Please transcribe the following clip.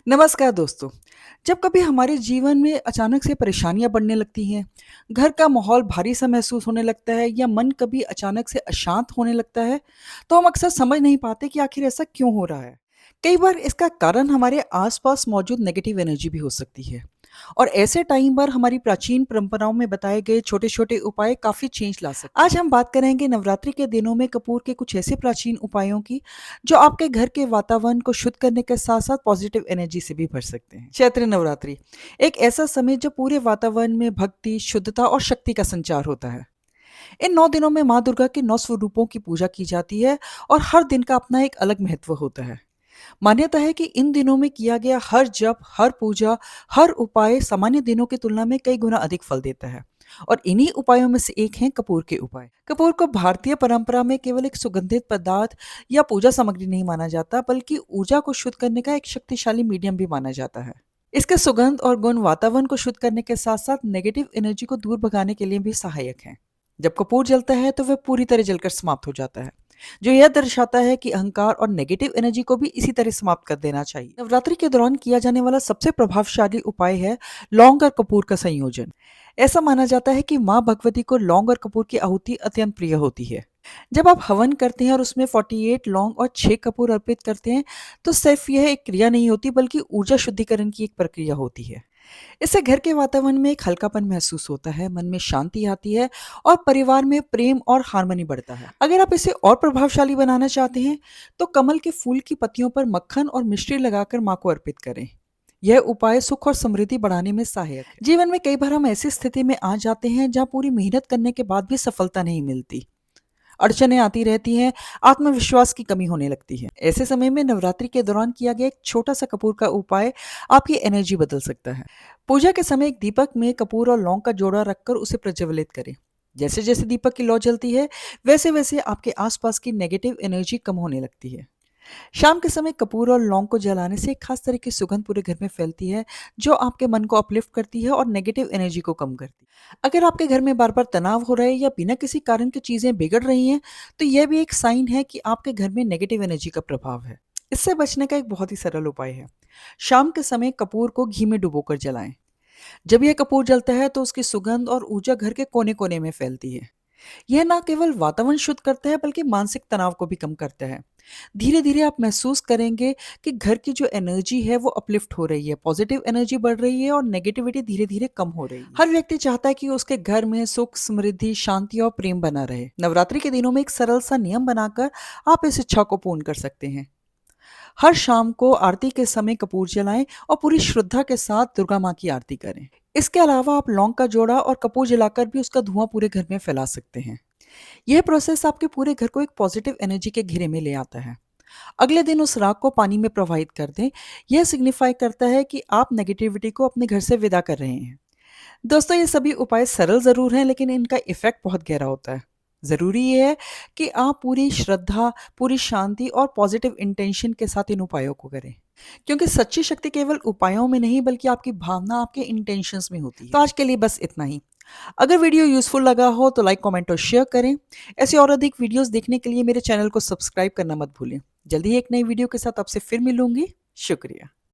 नमस्कार दोस्तों। जब कभी हमारे जीवन में अचानक से परेशानियां बढ़ने लगती हैं, घर का माहौल भारी सा महसूस होने लगता है या मन कभी अचानक से अशांत होने लगता है, तो हम अक्सर समझ नहीं पाते कि आखिर ऐसा क्यों हो रहा है। कई बार इसका कारण हमारे आसपास मौजूद नेगेटिव एनर्जी भी हो सकती है और ऐसे टाइम पर हमारी प्राचीन परंपराओं में बताए गए छोटे-छोटे उपाय काफ़ी चेंज ला सकते हैं। आज हम बात करेंगे नवरात्रि के दिनों में कपूर के कुछ ऐसे प्राचीन उपायों की जो आपके घर के वातावरण को शुद्ध करने के साथ-साथ पॉजिटिव एनर्जी से भी भर सकते हैं। चैत्र नवरात्रि एक ऐसा समय जो पूरे वातावरण में भक्ति, शुद्धता और शक्ति का संचार होता है। इन 9 दिनों में माँ दुर्गा के 9 स्वरूपों की पूजा की जाती है और हर दिन का अपना एक अलग महत्व होता है। मान्यता है कि इन दिनों में किया गया हर जप, हर पूजा, हर उपाय सामान्य दिनों की तुलना में कई गुना अधिक फल देता है। और इन्हीं उपायों में से एक हैं कपूर के उपाय। कपूर को भारतीय परंपरा में केवल एक सुगंधित पदार्थ या पूजा सामग्री नहीं माना जाता, बल्कि ऊर्जा को शुद्ध करने का एक शक्तिशाली मीडियम भी माना जाता है। इसके सुगंध और गुण वातावरण को शुद्ध करने के साथ साथ नेगेटिव एनर्जी को दूर भगाने के लिए भी सहायक हैं। जब कपूर जलता है तो वह पूरी तरह जलकर समाप्त हो जाता है, जो यह दर्शाता है कि अहंकार और नेगेटिव एनर्जी को भी इसी तरह समाप्त कर देना चाहिए। नवरात्रि के दौरान किया जाने वाला सबसे प्रभावशाली उपाय है लौंग और कपूर का संयोजन। ऐसा माना जाता है कि माँ भगवती को लौंग और कपूर की आहुति अत्यंत प्रिय होती है। जब आप हवन करते हैं और उसमें 48 लौंग और 6 कपूर अर्पित करते हैं, तो सिर्फ यह एक क्रिया नहीं होती, बल्कि ऊर्जा शुद्धिकरण की एक प्रक्रिया होती है। इससे घर के वातावरण में एक हल्कापन महसूस होता है, मन में शांति आती है और परिवार में प्रेम और हार्मनी बढ़ता है। अगर आप इसे और प्रभावशाली बनाना चाहते हैं, तो कमल के फूल की पत्तियों पर मक्खन और मिश्री लगाकर माँ को अर्पित करें। यह उपाय सुख और समृद्धि बढ़ाने में सहायक है। जीवन में कई बार हम ऐसी स्थिति में आ जाते हैं जहाँ पूरी मेहनत करने के बाद भी सफलता नहीं मिलती, अड़चनें आती रहती हैं, आत्मविश्वास की कमी होने लगती है। ऐसे समय में नवरात्रि के दौरान किया गया एक छोटा-सा कपूर का उपाय आपकी एनर्जी बदल सकता है। पूजा के समय एक दीपक में कपूर और लौंग का जोड़ा रखकर उसे प्रज्वलित करें। जैसे-जैसे दीपक की लौ जलती है, वैसे-वैसे आपके आसपास की नेगेटिव एनर्जी कम होने लगती है। शाम के समय कपूर और लौंग को जलाने से एक खास तरह की सुगंध पूरे घर में फैलती है, जो आपके मन को अपलिफ्ट करती है और नेगेटिव एनर्जी को कम करती है। अगर आपके घर में बार बार तनाव हो रहा है या बिना किसी कारण की चीजें बिगड़ रही हैं, तो यह भी एक साइन है कि आपके घर में नेगेटिव एनर्जी का प्रभाव है। इससे बचने का एक बहुत ही सरल उपाय है, शाम के समय कपूर को घी में डुबोकर जलाएं। जब यह कपूर जलता है तो उसकी सुगंध और ऊर्जा घर के कोने कोने में फैलती है। यह ना केवल वातावरण शुद्ध करता है, बल्कि मानसिक तनाव को भी कम करता है। धीरे धीरे आप महसूस करेंगे कि घर की जो एनर्जी है वो अपलिफ्ट हो रही है, पॉजिटिव एनर्जी बढ़ रही है और नेगेटिविटी धीरे धीरे कम हो रही है। हर व्यक्ति चाहता है कि उसके घर में सुख, समृद्धि, शांति और प्रेम बना रहे। नवरात्रि के दिनों में एक सरल सा नियम बनाकर आप इस इच्छा को पूर्ण कर सकते हैं। हर शाम को आरती के समय कपूर जलाएं और पूरी श्रद्धा के साथ दुर्गा माँ की आरती करें। इसके अलावा आप लौंग का जोड़ा और कपूर जलाकर भी उसका धुआं पूरे घर में फैला सकते हैं। यह प्रोसेस आपके पूरे घर को एक पॉजिटिव एनर्जी के घेरे में ले आता है। अगले दिन उस राख को पानी में प्रवाहित कर दें। यह सिग्निफाई करता है कि आप नेगेटिविटी को अपने घर से विदा कर रहे हैं। दोस्तों, ये सभी उपाय सरल ज़रूर हैं, लेकिन इनका इफ़ेक्ट बहुत गहरा होता है। ज़रूरी ये है कि आप पूरी श्रद्धा, पूरी शांति और पॉज़िटिव इंटेंशन के साथ इन उपायों को करें। क्योंकि सच्ची शक्ति केवल उपायों में नहीं, बल्कि आपकी भावना, आपके इंटेंशंस में होती है। तो आज के लिए बस इतना ही। अगर वीडियो यूज़फुल लगा हो तो लाइक, कमेंट और शेयर करें। ऐसे और अधिक वीडियोज़ देखने के लिए मेरे चैनल को सब्सक्राइब करना मत भूलें। जल्दी ही एक नई वीडियो के साथ आपसे फिर मिलूँगी। शुक्रिया।